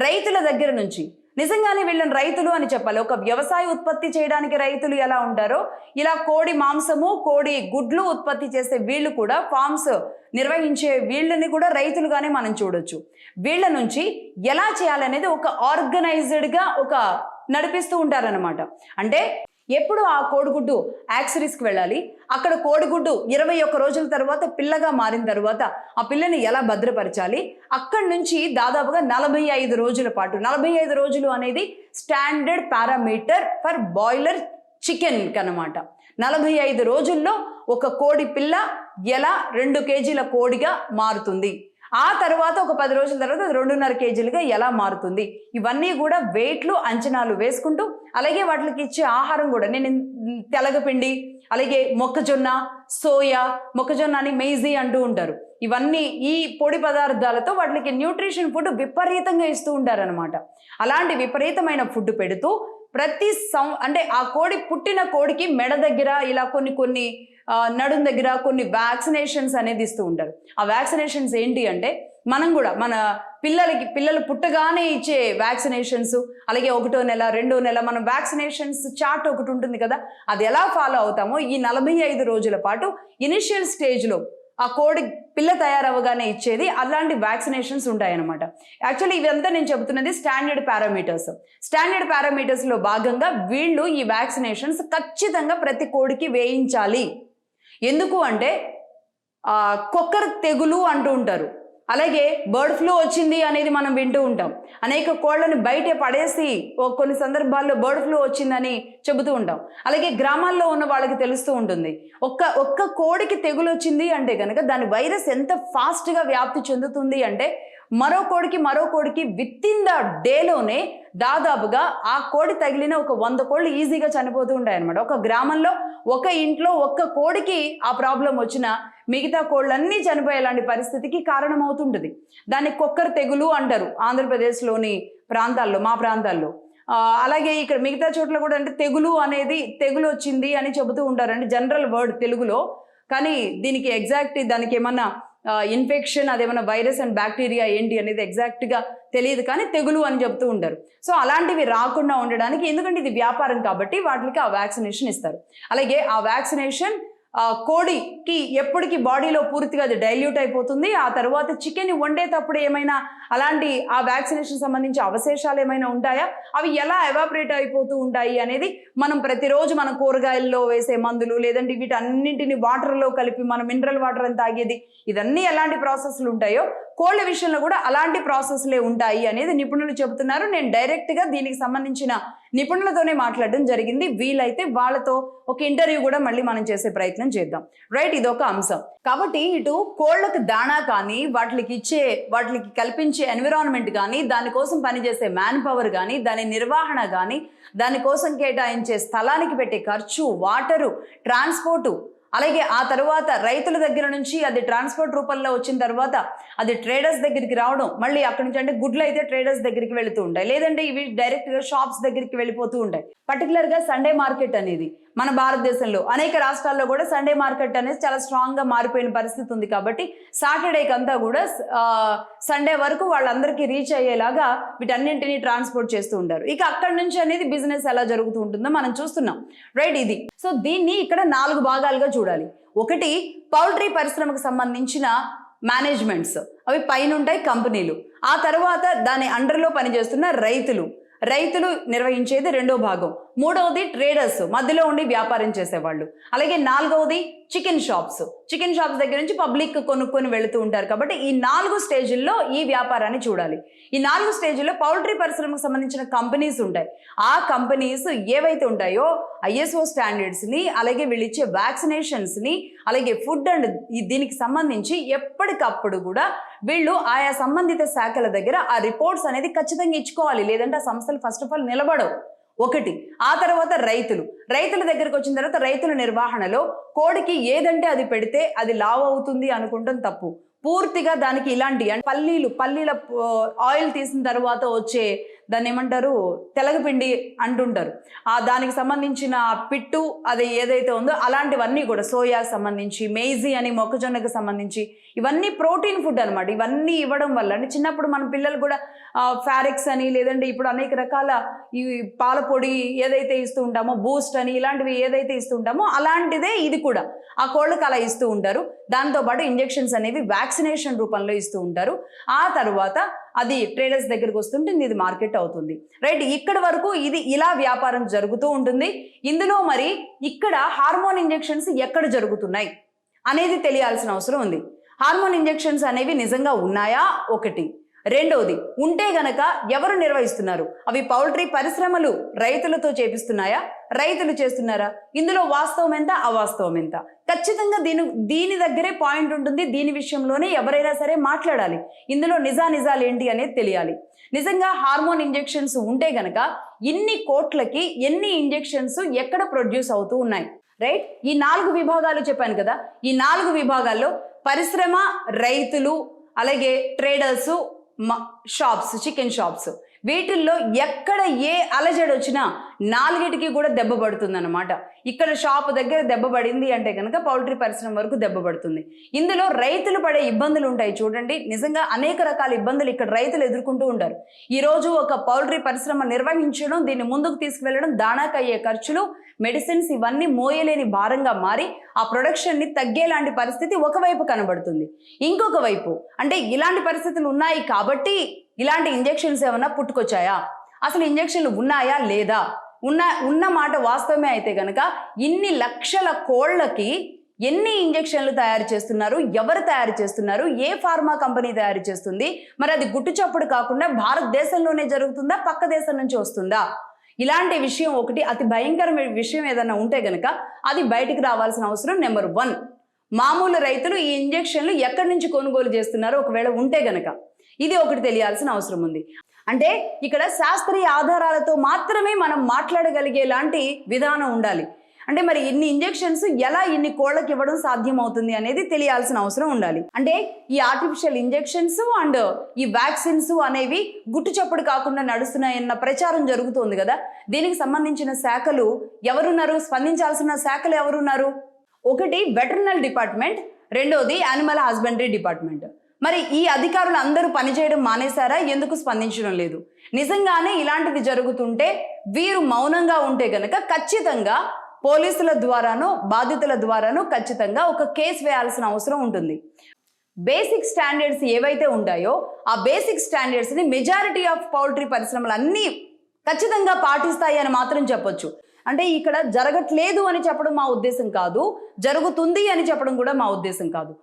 రైతుల దగ్గర నుంచి. నిజంగానే వీళ్ళని రైతులు అని చెప్పాలి. ఒక వ్యవసాయ ఉత్పత్తి చేయడానికి రైతులు ఎలా ఉంటారో ఇలా కోడి మాంసము, కోడి గుడ్లు ఉత్పత్తి చేసే వీళ్ళు కూడా, ఫార్మ్స్ నిర్వహించే వీళ్ళని కూడా రైతులుగానే మనం చూడొచ్చు. వీళ్ళ నుంచి ఎలా చేయాలనేది ఒక ఆర్గనైజ్డ్గా ఒక నడిపిస్తూ ఉంటారనమాట. అంటే ఎప్పుడు ఆ కోడిగుడ్డు యాక్సరీస్కి వెళ్ళాలి, అక్కడ కోడిగుడ్డు 21 రోజుల తర్వాత పిల్లగా మారిన తర్వాత ఆ పిల్లని ఎలా భద్రపరచాలి, అక్కడి నుంచి దాదాపుగా 45 రోజుల పాటు, 45 రోజులు అనేది standard parameter for boiler chicken కనమాట. 45 రోజుల్లో ఒక కోడి పిల్ల ఎలా 2 కేజీల కోడిగా మారుతుంది, ఆ తర్వాత ఒక 10 రోజుల తర్వాత 2.5 కేజీలుగా ఎలా మారుతుంది, ఇవన్నీ కూడా వెయిట్లు అంచనాలు వేసుకుంటూ, అలాగే వాటికి ఇచ్చే ఆహారం కూడా నేను తెలగపిండి, అలాగే మొక్కజొన్న, సోయా, మొక్కజొన్న అని మెయిజీ అంటూ ఉంటారు. ఇవన్నీ ఈ పొడి పదార్థాలతో వాటికి న్యూట్రిషన్ ఫుడ్ విపరీతంగా ఇస్తూ ఉంటారనమాట. అలాంటి విపరీతమైన ఫుడ్ పెడుతూ ప్రతి అంటే ఆ కోడి పుట్టిన కోడికి మెడ దగ్గర ఇలా కొన్ని నడుం దగ్గర కొన్ని వ్యాక్సినేషన్స్ అనేది ఇస్తూ ఉంటారు. ఆ వ్యాక్సినేషన్స్ ఏంటి అంటే మనం కూడా మన పిల్లలు పుట్టగానే ఇచ్చే వ్యాక్సినేషన్స్, అలాగే 1వ నెల 2వ నెల మనం వ్యాక్సినేషన్స్ చార్ట్ ఒకటి ఉంటుంది కదా, అది ఎలా ఫాలో అవుతామో ఈ 45 రోజుల పాటు ఇనిషియల్ స్టేజ్లో ఆ కోడి పిల్ల తయారవగానే ఇచ్చేది అలాంటి వ్యాక్సినేషన్స్ ఉంటాయన్నమాట. యాక్చువల్లీ ఇదంతా నేను చెబుతున్నది స్టాండర్డ్ పారామీటర్స్. స్టాండర్డ్ పారామీటర్స్లో భాగంగా వీళ్ళు ఈ వ్యాక్సినేషన్స్ ఖచ్చితంగా ప్రతి కోడికి వేయించాలి. ఎందుకు అంటే కొక్కర్ తెగులు అంటూ ఉంటారు, అలాగే బర్డ్ ఫ్లూ వచ్చింది అనేది మనం వింటూ ఉంటాం. అనేక కోళ్ళని బయట పడేసి కొన్ని సందర్భాల్లో బర్డ్ ఫ్లూ వచ్చిందని చెబుతూ ఉంటాం. అలాగే గ్రామాల్లో ఉన్న వాళ్ళకి తెలుస్తూ ఉంటుంది, ఒక్క కోడికి తెగులు వచ్చింది అంటే కనుక దాని వైరస్ ఎంత ఫాస్ట్గా వ్యాప్తి చెందుతుంది అంటే మరో కోడికి విత్ ఇన్ ద డేలోనే దాదాపుగా ఆ కోడి తగిలిన ఒక 100 కోళ్ళు ఈజీగా చనిపోతూ ఉంటాయి అనమాట. ఒక గ్రామంలో ఒక ఇంట్లో ఒక్క కోడికి ఆ ప్రాబ్లం వచ్చినా మిగతా కోళ్ళన్నీ చనిపోయేలాంటి పరిస్థితికి కారణమవుతుంటుంది. దాన్ని కొక్కర్ తెగులు అంటారు ఆంధ్రప్రదేశ్లోని ప్రాంతాల్లో, మా ప్రాంతాల్లో. అలాగే ఇక్కడ మిగతా చోట్ల కూడా అంటే తెగులు వచ్చింది అని చెబుతూ ఉంటారు, అంటే జనరల్ వర్డ్ తెలుగులో. కానీ దీనికి ఎగ్జాక్ట్ దానికి ఏమన్నా ఇన్ఫెక్షన్, అదేమన్నా వైరస్ అండ్ బ్యాక్టీరియా ఏంటి అనేది ఎగ్జాక్ట్గా తెలియదు, కానీ తెగులు అని చెప్తూ ఉంటారు. సో అలాంటివి రాకుండా ఉండడానికి, ఎందుకంటే ఇది వ్యాపారం కాబట్టి వాటికి ఆ వ్యాక్సినేషన్ ఇస్తారు. అలాగే ఆ వ్యాక్సినేషన్ కోడికి ఎప్పటికీ బాడీలో పూర్తిగా అది డైల్యూట్ అయిపోతుంది. ఆ తర్వాత చికెన్ వండేటప్పుడు ఏమైనా అలాంటి ఆ వ్యాక్సినేషన్ సంబంధించి అవశేషాలు ఏమైనా ఉంటాయా, అవి ఎలా ఎవాపరేట్ అయిపోతూ ఉంటాయి అనేది మనం ప్రతిరోజు మన కూరగాయల్లో వేసే మందులు, లేదంటే వీటన్నింటిని వాటర్లో కలిపి మనం మినరల్ వాటర్ అని తాగేది, ఇదన్నీ ఎలాంటి ప్రాసెస్లు ఉంటాయో కోళ్ళ విషయంలో కూడా అలాంటి ప్రాసెస్లే ఉంటాయి అనేది నిపుణులు చెబుతున్నారు. నేను డైరెక్ట్గా దీనికి సంబంధించిన నిపుణులతోనే మాట్లాడడం జరిగింది. వీలైతే వాళ్ళతో ఒక ఇంటర్వ్యూ కూడా మళ్ళీ మనం చేసే ప్రయత్నం చేద్దాం. రైట్, ఇదొక అంశం. కాబట్టి ఇటు కోళ్ళకు దాణా కానీ, వాటికి కల్పించే ఎన్విరాన్మెంట్ కానీ, దానికోసం పనిచేసే మ్యాన్ పవర్ కానీ, దాని నిర్వహణ కానీ, దానికోసం కేటాయించే స్థలానికి పెట్టే ఖర్చు, వాటరు, ట్రాన్స్పోర్టు, అలాగే ఆ తర్వాత రైతుల దగ్గర నుంచి అది ట్రాన్స్పోర్ట్ రూపంలో వచ్చిన తర్వాత అది ట్రేడర్స్ దగ్గరికి రావడం, మళ్ళీ అక్కడి నుంచి అంటే గుడ్లు అయితే ట్రేడర్స్ దగ్గరికి వెళుతూ ఉంటాయి, లేదంటే ఇవి డైరెక్ట్గా షాప్స్ దగ్గరికి వెళ్ళిపోతూ ఉంటాయి. పర్టికులర్గా సండే మార్కెట్ అనేది మన భారతదేశంలో అనేక రాష్ట్రాల్లో కూడా సండే మార్కెట్ అనేది చాలా స్ట్రాంగ్గా మారిపోయిన పరిస్థితి ఉంది. కాబట్టి సాటర్డేకి అంతా కూడా సండే వరకు వాళ్ళందరికీ రీచ్ అయ్యేలాగా వీటన్నింటినీ ట్రాన్స్పోర్ట్ చేస్తూ ఉంటారు. ఇక అక్కడి నుంచి అనేది బిజినెస్ ఎలా జరుగుతూ ఉంటుందో మనం చూస్తున్నాం. రైట్, ఇది. సో దీన్ని ఇక్కడ 4 భాగాలుగా చూడాలి. ఒకటి, పౌల్ట్రీ పరిశ్రమకు సంబంధించిన మేనేజ్మెంట్స్, అవి పైన ఉంటాయి కంపెనీలు. ఆ తర్వాత దాని అండర్లో పనిచేస్తున్న రైతులు నిర్వహించేది 2వ భాగం. 3వది ట్రేడర్స్, మధ్యలో ఉండి వ్యాపారం చేసేవాళ్ళు. అలాగే 4వది చికెన్ షాప్స్ దగ్గర నుంచి పబ్లిక్ కొనుక్కొని వెళుతూ ఉంటారు. కాబట్టి ఈ 4 స్టేజ్ల్లో ఈ వ్యాపారాన్ని చూడాలి. ఈ 4 స్టేజ్ల్లో పౌల్ట్రీ పరిశ్రమకు సంబంధించిన కంపెనీస్ ఉంటాయి. ఆ కంపెనీస్ ఏవైతే ఉంటాయో ISO స్టాండర్డ్స్ని, అలాగే వీళ్ళు ఇచ్చే వ్యాక్సినేషన్స్ని, అలాగే ఫుడ్ అండ్ దీనికి సంబంధించి ఎప్పటికప్పుడు కూడా వీళ్ళు ఆయా సంబంధిత శాఖల దగ్గర ఆ రిపోర్ట్స్ అనేది ఖచ్చితంగా ఇచ్చుకోవాలి, లేదంటే ఆ సంస్థలు ఫస్ట్ ఆఫ్ ఆల్ నిలబడవు. ఒకటి. ఆ తర్వాత రైతుల దగ్గరకు వచ్చిన తర్వాత రైతుల నిర్వహణలో కోడికి ఏదంటే అది పెడితే అది లావ్ అవుతుంది అనుకుంటాం తప్పు. పూర్తిగా దానికి ఇలాంటి పల్లీల ఆయిల్ తీసిన తర్వాత వచ్చే దాన్ని ఏమంటారు, తెలగపిండి అంటుంటారు. దానికి సంబంధించిన పిట్టు అది ఏదైతే ఉందో అలాంటివన్నీ కూడా సోయాకి సంబంధించి, మేజీ అని మొక్కజొన్నకు సంబంధించి, ఇవన్నీ ప్రోటీన్ ఫుడ్ అనమాట. ఇవన్నీ ఇవ్వడం వల్ల అంటే చిన్నప్పుడు మన పిల్లలు కూడా ఫారెక్స్ అని, లేదంటే ఇప్పుడు అనేక రకాల ఈ పాల పొడి ఏదైతే ఇస్తూ ఉంటామో, బూస్ట్ అని ఇలాంటివి ఏదైతే ఇస్తూ ఉంటామో అలాంటిదే ఇది కూడా ఆ కోళ్ళకి అలా ఇస్తూ ఉంటారు. దాంతోపాటు ఇంజెక్షన్స్ అనేవి వ్యాక్సినేషన్ రూపంలో ఇస్తూ ఉంటారు. ఆ తర్వాత అది ట్రేడర్స్ దగ్గరికి వస్తుంటుంది, ఇది మార్కెట్ అవుతుంది. రైట్, ఇక్కడ వరకు ఇది ఇలా వ్యాపారం జరుగుతూ ఉంటుంది. ఇందులో మరి ఇక్కడ హార్మోన్ ఇంజెక్షన్స్ ఎక్కడ జరుగుతున్నాయి అనేది తెలియాల్సిన అవసరం ఉంది. హార్మోన్ ఇంజెక్షన్స్ అనేవి నిజంగా ఉన్నాయా ఒకటి, రెండవది ఉంటే గనక ఎవరు నిర్వహిస్తున్నారు, అవి పౌల్ట్రీ పరిశ్రమలు రైతులతో చేపిస్తున్నాయా, రైతులు చేస్తున్నారా, ఇందులో వాస్తవం ఎంత అవాస్తవం ఎంత, ఖచ్చితంగా దీని దగ్గరే పాయింట్ ఉంటుంది. దీని విషయంలోనే ఎవరైనా సరే మాట్లాడాలి. ఇందులో నిజాలు ఏంటి అనేది తెలియాలి. నిజంగా హార్మోన్ ఇంజెక్షన్స్ ఉంటే గనక ఇన్ని కోట్లకి ఎన్ని ఇంజెక్షన్స్ ఎక్కడ ప్రొడ్యూస్ అవుతూ ఉన్నాయి. రైట్, ఈ 4 విభాగాలు చెప్పాను కదా, ఈ 4 విభాగాల్లో పరిశ్రమ, రైతులు, అలాగే ట్రేడర్స్, షాప్స్, చికెన్ షాప్స్, వీటిల్లో ఎక్కడ ఏ అలజడి వచ్చినా 4టికి కూడా దెబ్బ పడుతుంది అనమాట. ఇక్కడ షాప్ దగ్గర దెబ్బ పడింది అంటే కనుక పౌల్ట్రీ పరిశ్రమ వరకు దెబ్బ పడుతుంది. ఇందులో రైతులు పడే ఇబ్బందులు ఉంటాయి చూడండి. నిజంగా అనేక రకాల ఇబ్బందులు ఇక్కడ రైతులు ఎదుర్కొంటూ ఉంటారు. ఈరోజు ఒక పౌల్ట్రీ పరిశ్రమ నిర్వహించడం, దీన్ని ముందుకు తీసుకువెళ్ళడం, దాణాకు అయ్యే ఖర్చులు, మెడిసిన్స్ ఇవన్నీ మోయలేని భారంగా మారి ఆ ప్రొడక్షన్ని తగ్గేలాంటి పరిస్థితి ఒకవైపు కనబడుతుంది. ఇంకొక వైపు అంటే ఇలాంటి పరిస్థితులు ఉన్నాయి కాబట్టి ఇలాంటి ఇంజెక్షన్స్ ఏమన్నా పుట్టుకొచ్చాయా, అసలు ఇంజెక్షన్లు ఉన్నాయా లేదా, ఉన్న మాట వాస్తవమే అయితే గనక ఇన్ని లక్షల కోళ్ళకి ఎన్ని ఇంజెక్షన్లు తయారు చేస్తున్నారు, ఎవరు తయారు చేస్తున్నారు, ఏ ఫార్మా కంపెనీ తయారు చేస్తుంది, మరి అది గుట్టు చప్పుడు కాకుండా భారతదేశంలోనే జరుగుతుందా, పక్క దేశం నుంచి వస్తుందా, ఇలాంటి విషయం ఒకటి అతి భయంకరమైన విషయం ఏదైనా ఉంటే గనక అది బయటికి రావాల్సిన అవసరం నెంబర్ 1. మామూలు రైతులు ఈ ఇంజెక్షన్లు ఎక్కడి నుంచి కొనుగోలు చేస్తున్నారో ఒకవేళ ఉంటే గనక ఇది ఒకటి తెలియాల్సిన అవసరం ఉంది. అంటే ఇక్కడ శాస్త్రీయ ఆధారాలతో మాత్రమే మనం మాట్లాడగలిగేలాంటి విధానం ఉండాలి. అంటే మరి ఇన్ని ఇంజెక్షన్స్ ఎలా ఇన్ని కోళ్ళకి ఇవ్వడం సాధ్యం అవుతుంది అనేది తెలియాల్సిన అవసరం ఉండాలి. అంటే ఈ ఆర్టిఫిషియల్ ఇంజెక్షన్స్ అండ్ ఈ వ్యాక్సిన్స్ అనేవి గుట్టు చప్పుడు కాకుండా నడుస్తున్నాయన్న ప్రచారం జరుగుతోంది కదా, దీనికి సంబంధించిన శాఖలు ఎవరున్నారు, స్పందించాల్సిన శాఖలు ఎవరున్నారు? ఒకటి వెటర్నరీ డిపార్ట్మెంట్, రెండోది యానిమల్ హస్బెండరీ డిపార్ట్మెంట్. మరి ఈ అధికారులు అందరూ పనిచేయడం మానేశారా, ఎందుకు స్పందించడం లేదు? నిజంగానే ఇలాంటిది జరుగుతుంటే వీరు మౌనంగా ఉంటే గనక ఖచ్చితంగా పోలీసుల ద్వారానో బాధితుల ద్వారానో ఖచ్చితంగా ఒక కేసు వేయాల్సిన అవసరం ఉంటుంది. బేసిక్ స్టాండర్డ్స్ ఏవైతే ఉంటాయో ఆ బేసిక్ స్టాండర్డ్స్ని మెజారిటీ ఆఫ్ పౌల్ట్రీ పరిశ్రమలు అన్నీ ఖచ్చితంగా పాటిస్తాయి అని మాత్రం చెప్పొచ్చు. అంటే ఇక్కడ జరగట్లేదు అని చెప్పడం మా ఉద్దేశం కాదు, జరుగుతుంది అని చెప్పడం కూడా మా ఉద్దేశం కాదు.